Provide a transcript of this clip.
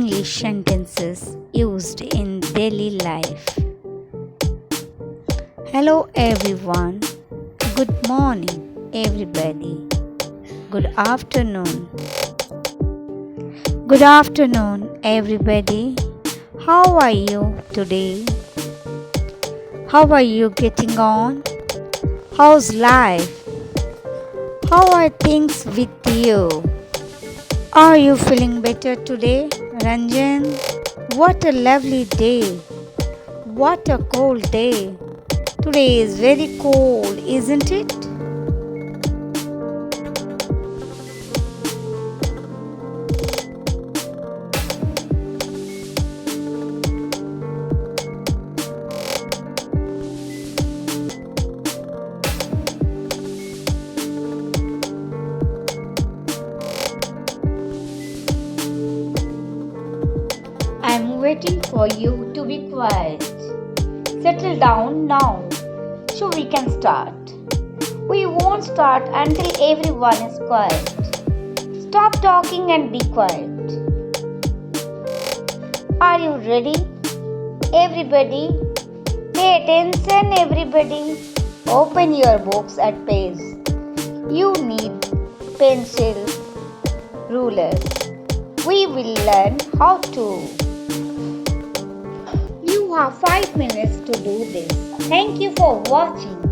English sentences used in daily life. Hello everyone. Good morning everybody. Good afternoon. Good afternoon everybody. How are you today? How are you getting on? How's life? How are things with you? Are you feeling better today, Ranjan? What a lovely day. What a cold day. Today is very cold, isn't it? I'm waiting for you to be quiet. Settle down now so we can start. We won't start until everyone is quiet. Stop talking and be quiet. Are you ready? Everybody, pay attention everybody. Open your books at page. You need pencil, ruler. We will learn how to. You have 5 minutes to do this. Thank you for watching.